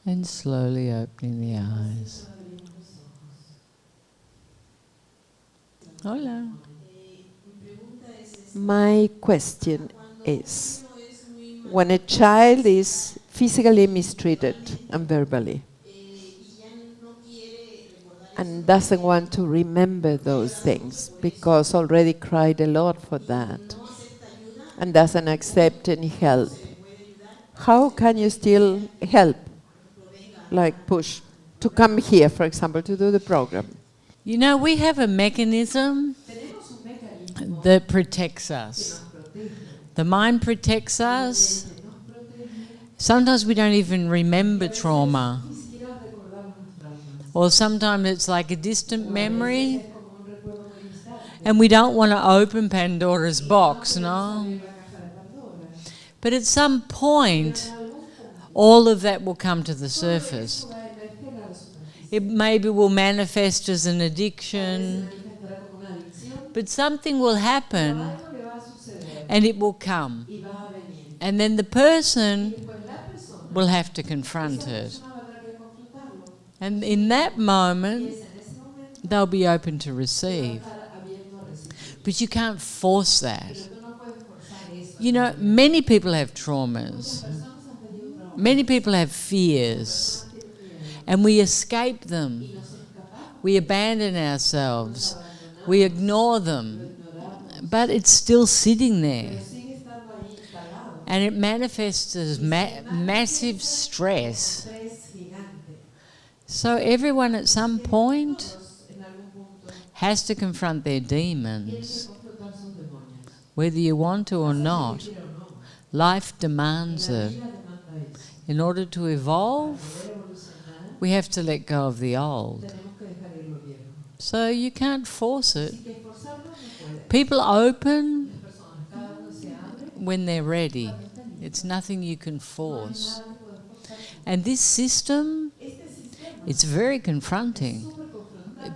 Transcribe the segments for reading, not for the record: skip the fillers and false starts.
And slowly opening the eyes. Hola. My question is, when a child is physically mistreated and verbally, and doesn't want to remember those things because already cried a lot for that, and doesn't accept any help, how can you still help? Like push to come here, for example, to do the program. You know, we have a mechanism that protects us. The mind protects us. Sometimes we don't even remember trauma. Or sometimes it's like a distant memory. And we don't want to open Pandora's box, no? But at some point, all of that will come to the surface. It maybe will manifest as an addiction, but something will happen and it will come. And then the person will have to confront it. And in that moment, they'll be open to receive. But you can't force that. You know, many people have traumas. Many people have fears. And we escape them. We abandon ourselves. We ignore them. But it's still sitting there. And it manifests as massive stress. So everyone at some point has to confront their demons, whether you want to or not. Life demands it. In order to evolve, we have to let go of the old. So you can't force it. People open when they're ready. It's nothing you can force. And this system, it's very confronting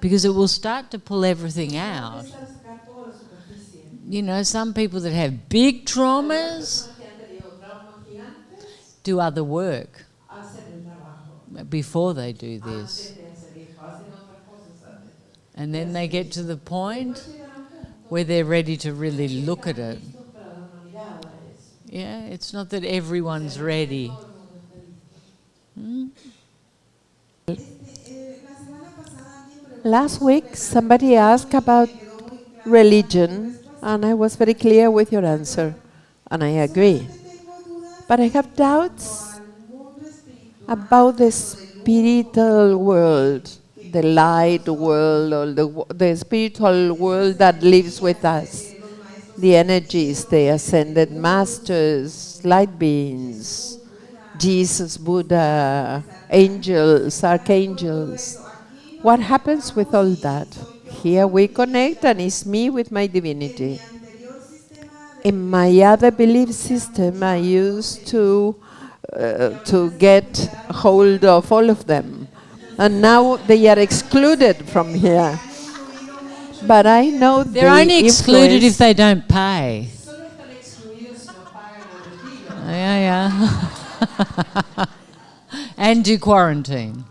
because it will start to pull everything out. You know, some people that have big traumas do other work before they do this. And then they get to the point where they're ready to really look at it. Yeah, it's not that everyone's ready. Last week, somebody asked about religion, and I was very clear with your answer, and I agree. But I have doubts about the spiritual world, the light world, or the spiritual world that lives with us. The energies, the ascended masters, light beings, Jesus, Buddha, angels, archangels. What happens with all that? Here we connect and it's me with my divinity. In my other belief system, I used to get hold of all of them. And now they are excluded from here. But I know they're only excluded if they don't pay. Yeah. And do quarantine.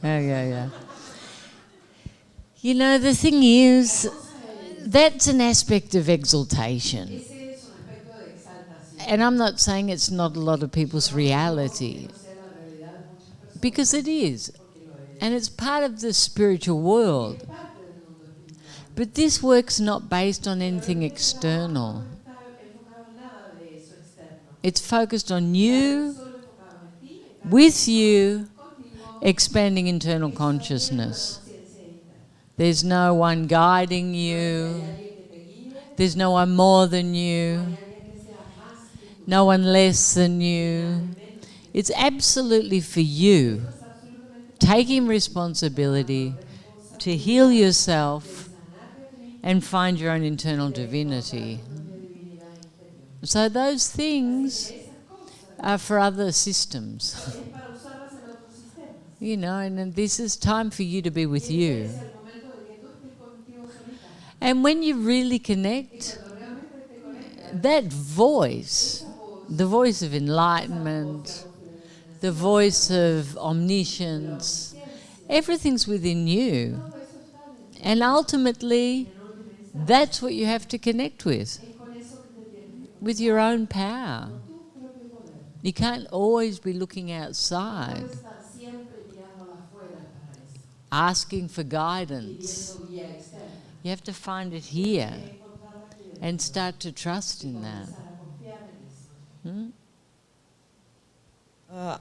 Yeah. You know, the thing is, that's an aspect of exaltation. And I'm not saying it's not a lot of people's reality, because it is. And it's part of the spiritual world. But this work's not based on anything external. It's focused on you, with you, expanding internal consciousness. There's no one guiding you. There's no one more than you. No one less than you. It's absolutely for you. Taking responsibility to heal yourself and find your own internal divinity. So those things are for other systems. You know, and this is time for you to be with you. And when you really connect, that voice, the voice of enlightenment, the voice of omniscience. Everything's within you. And ultimately, that's what you have to connect with your own power. You can't always be looking outside, asking for guidance. You have to find it here and start to trust in that.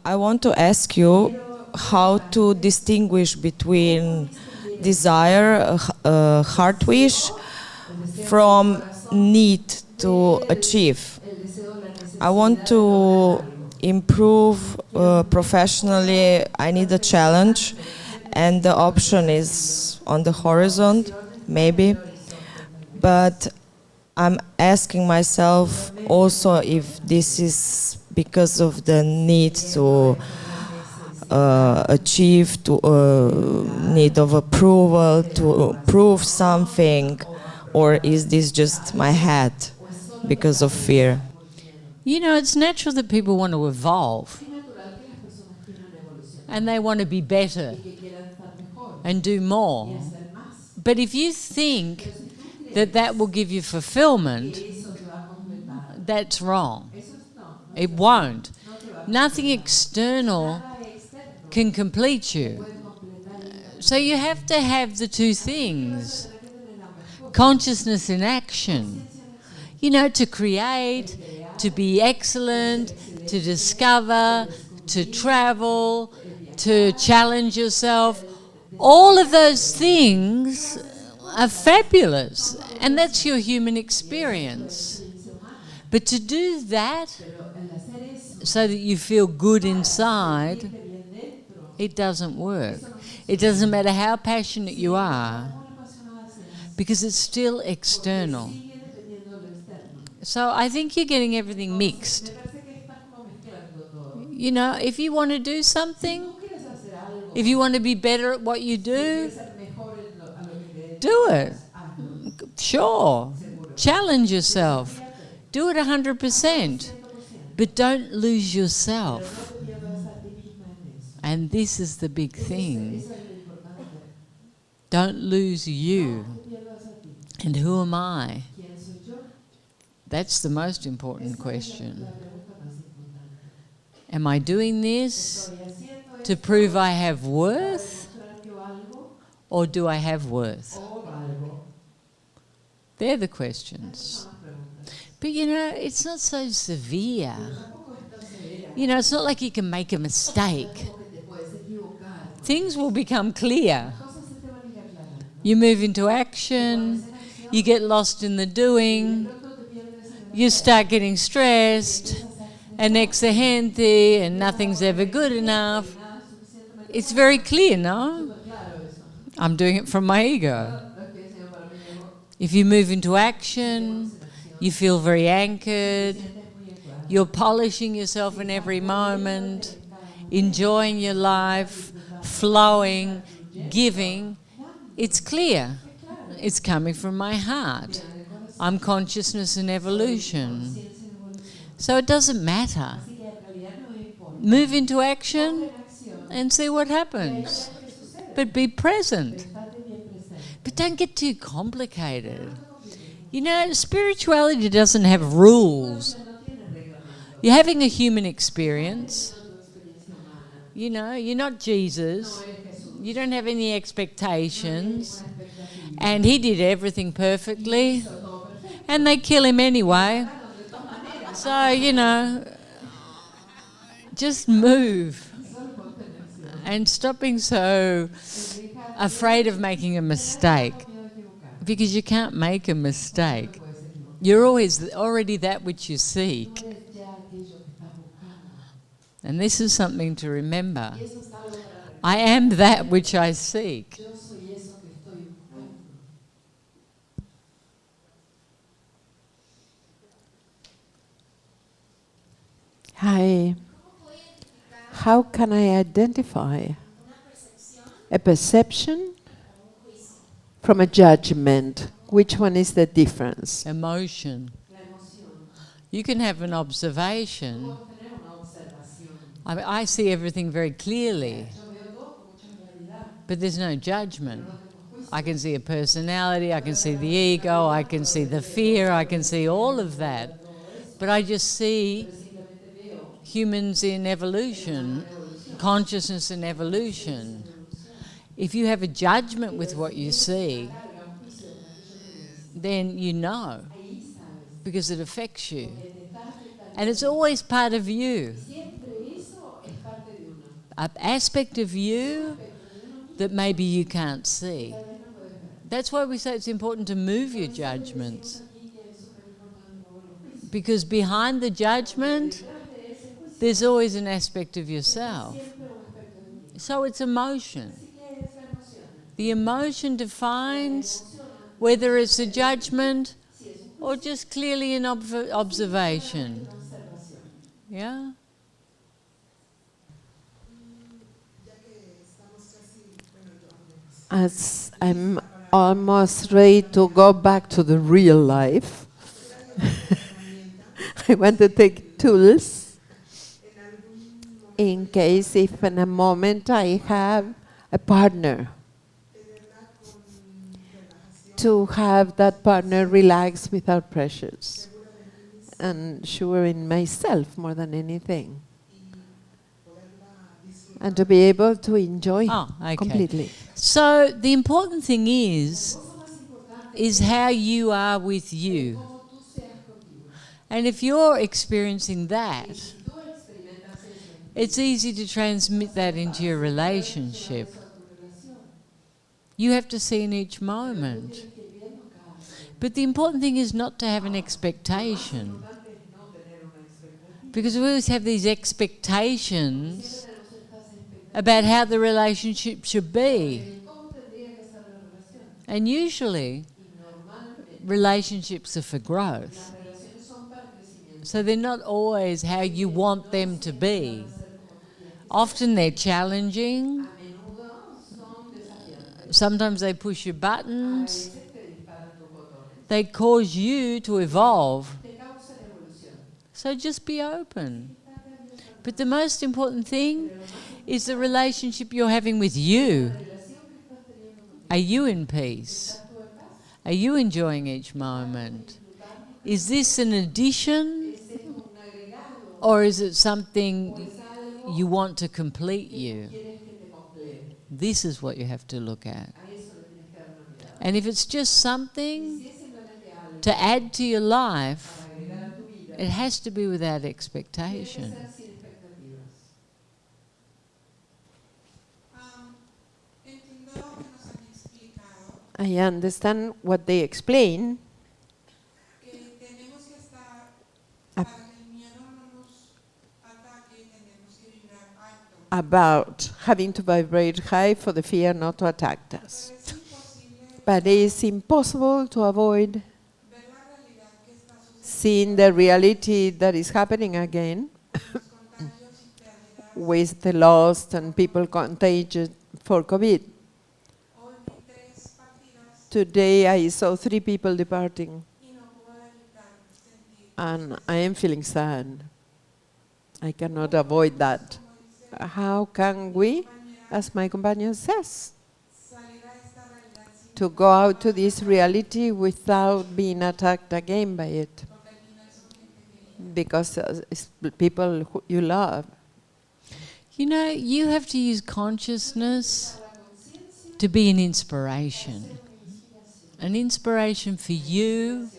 I want to ask you how to distinguish between desire, heart wish, from need to achieve. I want to improve professionally. I need a challenge, and the option is on the horizon, maybe. But I'm asking myself also if this is because of the need to achieve, to need of approval, to prove something, or is this just my head because of fear? You know, it's natural that people want to evolve and they want to be better and do more. But if you think that that will give you fulfillment, that's wrong. It won't. Nothing external can complete you. So you have to have the two things. Consciousness in action. You know, to create, to be excellent, to discover, to travel, to challenge yourself. All of those things are fabulous, and that's your human experience. But to do that so that you feel good inside, it doesn't work. It doesn't matter how passionate you are, because it's still external. So I think you're getting everything mixed. You know, if you want to do something, if you want to be better at what you do it. Sure. Challenge yourself. Do it 100%. But don't lose yourself. And this is the big thing. Don't lose you. And who am I? That's the most important question. Am I doing this to prove I have worth, or do I have worth? They're the questions. But you know, it's not so severe. You know, it's not like you can make a mistake. Things will become clear. You move into action, you get lost in the doing, you start getting stressed, and ex gente, and nothing's ever good enough. It's very clear, no? I'm doing it from my ego. If you move into action, you feel very anchored, you're polishing yourself in every moment, enjoying your life, flowing, giving. It's clear. It's coming from my heart. I'm consciousness and evolution. So it doesn't matter. Move into action and see what happens. But be present. But don't get too complicated. You know, spirituality doesn't have rules. You're having a human experience. You know, you're not Jesus. You don't have any expectations. And he did everything perfectly. And they kill him anyway. So, you know, just move. And stop being so afraid of making a mistake. Because you can't make a mistake. You're already that which you seek. And this is something to remember. I am that which I seek. Hi. How can I identify a perception from a judgment? Which one is the difference? Emotion. You can have an observation. I mean, I see everything very clearly, but there's no judgment. I can see a personality, I can see the ego, I can see the fear, I can see all of that. But I just see humans in evolution, consciousness in evolution. If you have a judgment with what you see, then you know, because it affects you. And it's always part of you. An aspect of you that maybe you can't see. That's why we say it's important to move your judgments. Because behind the judgment, there's always an aspect of yourself. So it's emotion. The emotion defines whether it's a judgment or just clearly an observation. Yeah? As I'm almost ready to go back to the real life, I want to take tools in case if in a moment I have a partner, to have that partner relax without pressures and sure in myself more than anything, and to be able to enjoy completely. So the important thing is how you are with you. And if you're experiencing that, it's easy to transmit that into your relationship. You have to see in each moment. But the important thing is not to have an expectation. Because we always have these expectations about how the relationship should be. And usually, relationships are for growth. So they're not always how you want them to be. Often they're challenging. Sometimes they push your buttons. They cause you to evolve. So just be open. But the most important thing is the relationship you're having with you. Are you in peace? Are you enjoying each moment? Is this an addition, or is it something you want to complete you? This is what you have to look at. And if it's just something to add to your life, it has to be without expectation. I understand what they explain about having to vibrate high for the fear not to attack us. But it's impossible to avoid seeing the reality that is happening again with the lost and people contagious for COVID. Today I saw 3 people departing, and I am feeling sad. I cannot avoid that. How can we, as my companion says, to go out to this reality without being attacked again by it? Because it's people who you love. You know, you have to use consciousness to be an inspiration. An inspiration for you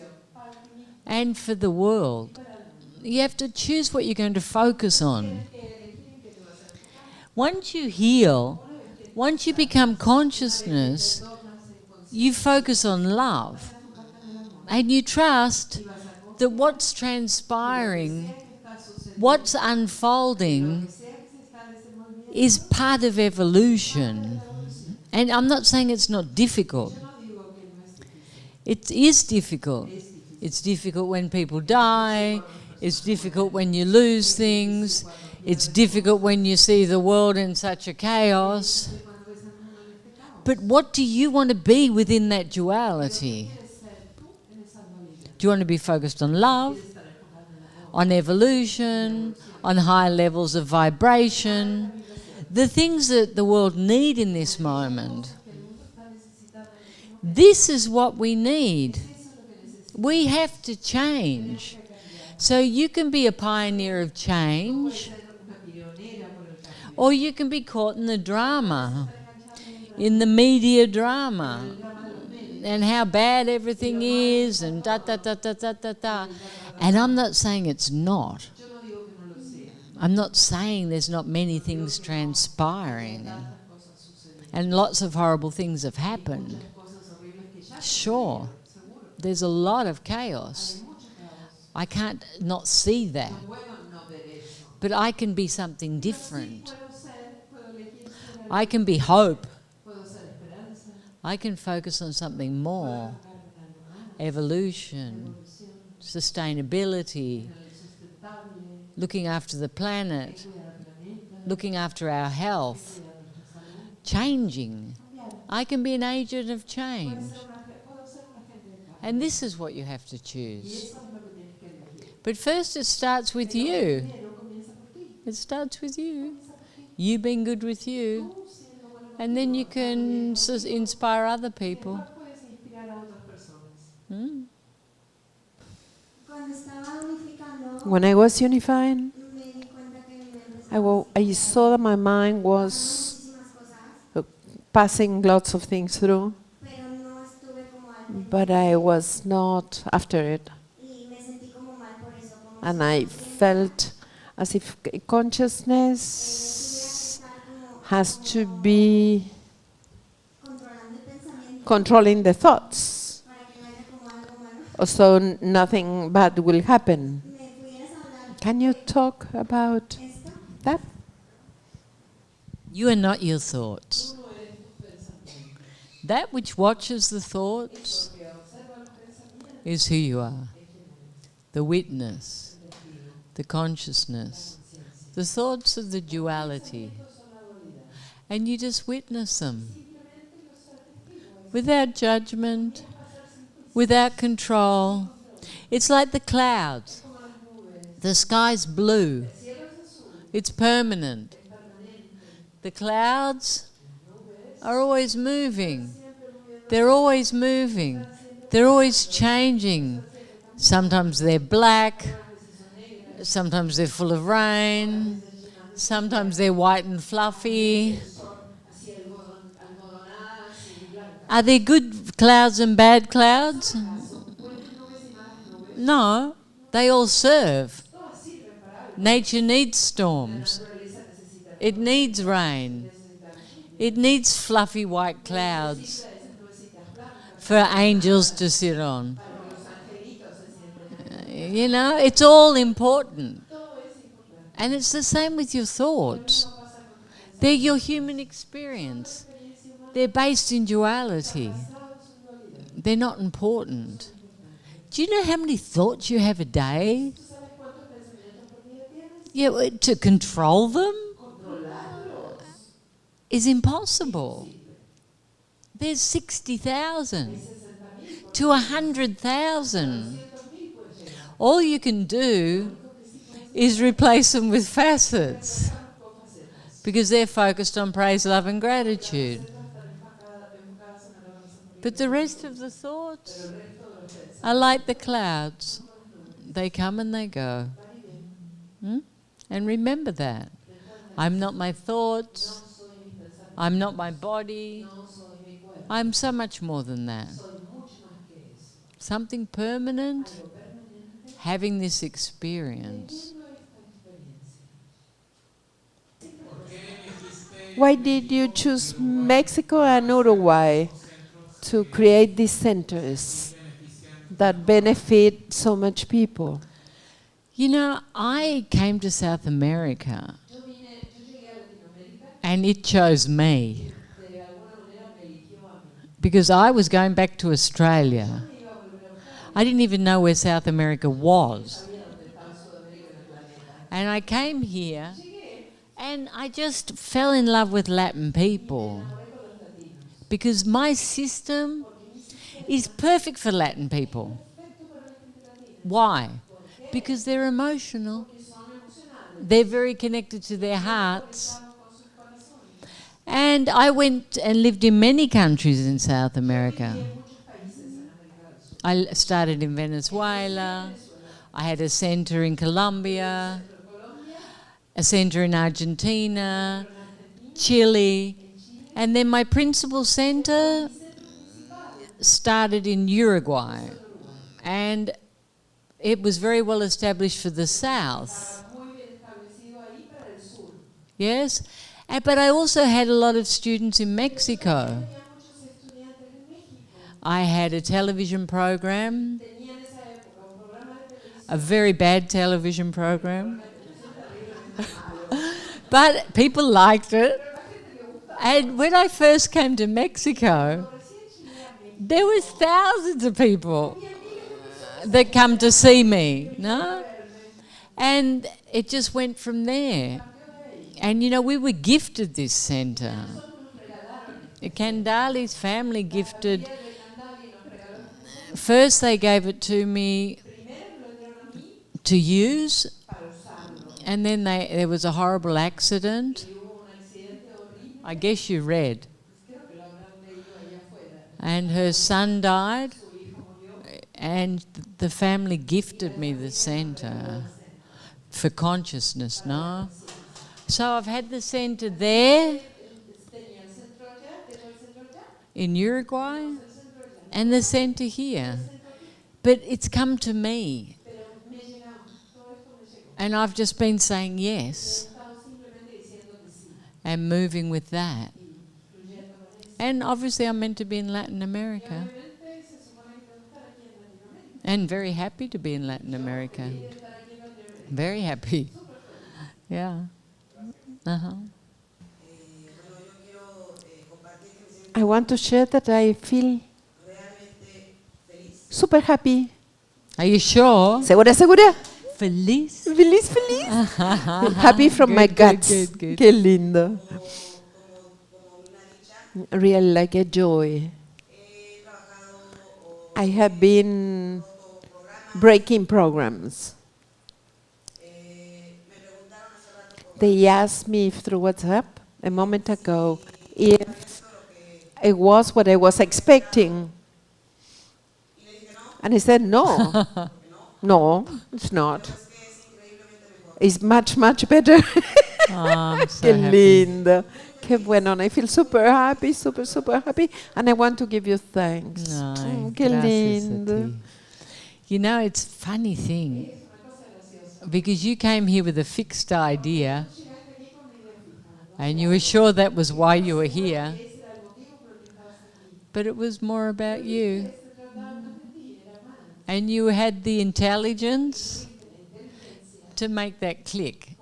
and for the world. You have to choose what you're going to focus on. Once you heal, once you become consciousness, you focus on love. And you trust that what's transpiring, what's unfolding, is part of evolution. And I'm not saying it's not difficult. It is difficult. It's difficult when people die. It's difficult when you lose things. It's difficult when you see the world in such a chaos. But what do you want to be within that duality? Do you want to be focused on love? on evolution, on high levels of vibration, the things that the world need in this moment. This is what we need. We have to change. So you can be a pioneer of change, or you can be caught in the drama, in the media drama, and how bad everything is, and da-da-da-da-da-da-da. And I'm not saying it's not. I'm not saying there's not many things transpiring, and lots of horrible things have happened. Sure, there's a lot of chaos. I can't not see that. But I can be something different. I can be hope. I can focus on something more. Evolution, sustainability, looking after the planet, looking after our health, changing. I can be an agent of change. And this is what you have to choose. But first it starts with you. It starts with you. You being good with you. And then you can inspire other people. When I was unifying, I saw that my mind was passing lots of things through, but I was not after it. And I felt as if consciousness has to be controlling the thoughts, so nothing bad will happen. Can you talk about that? You are not your thoughts. That which watches the thoughts is who you are. The witness, the consciousness, the thoughts of the duality. And you just witness them. Without judgment, without control. It's like the clouds. The sky's blue. It's permanent. The clouds are always moving. They're always moving. They're always changing. Sometimes they're black. Sometimes they're full of rain. Sometimes they're white and fluffy. Are there good clouds and bad clouds? No, they all serve. Nature needs storms. It needs rain. It needs fluffy white clouds for angels to sit on. You know, it's all important. And it's the same with your thoughts. They're your human experience. They're based in duality. They're not important. Do you know how many thoughts you have a day? Yeah, to control them is impossible. There's 60,000 to 100,000. All you can do is replace them with facets because they're focused on praise, love and gratitude. But the rest of the thoughts are like the clouds. They come and they go. And remember that. I'm not my thoughts. I'm not my body. I'm so much more than that. Something permanent, having this experience. Why did you choose Mexico and Uruguay to create these centers that benefit so much people? You know, I came to South America and it chose me because I was going back to Australia. I didn't even know where South America was. And I came here and I just fell in love with Latin people because my system is perfect for Latin people. Why? Because they're emotional. They're very connected to their hearts. And I went and lived in many countries in South America. I started in Venezuela. I had a center in Colombia, a center in Argentina, Chile, and then my principal center started in Uruguay. And it was very well established for the South. Yes? But I also had a lot of students in Mexico. I had a television program, a very bad television program. But people liked it. And when I first came to Mexico, there was thousands of people that come to see me, no? And it just went from there. And, you know, we were gifted this centre. Candali's family gifted. First they gave it to me to use, and then there was a horrible accident. I guess you read. And her son died, and the family gifted me the centre for consciousness, no? So I've had the centre there in Uruguay and the centre here. But it's come to me. And I've just been saying yes and moving with that. And obviously I'm meant to be in Latin America. And very happy to be in Latin America. Very happy. Yeah. Uh-huh. I want to share that I feel super happy. Are you sure? ¿Segura, segura? Feliz. Feliz, feliz. Happy from Good, my good, guts. good, good. Qué lindo. Real like a joy. I have been breaking programs. They asked me through WhatsApp a moment ago if it was what I was expecting. And I said, no. No, it's not. It's much, much better. Oh, I'm so Qué happy. lindo. Qué bueno. And I feel super happy, super, super happy. And I want to give you thanks. Ay, Qué gracias a lindo. ti. You know, it's a funny thing. Because you came here with a fixed idea and you were sure that was why you were here. But it was more about you. And you had the intelligence to make that click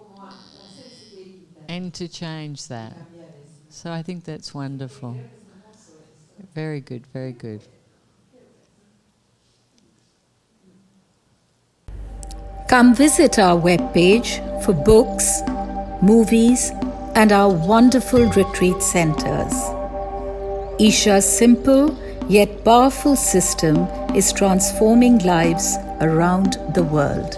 and to change that. So I think that's wonderful. Very good, very good. Come visit our webpage for books, movies, and our wonderful retreat centers. Isha's simple yet powerful system is transforming lives around the world.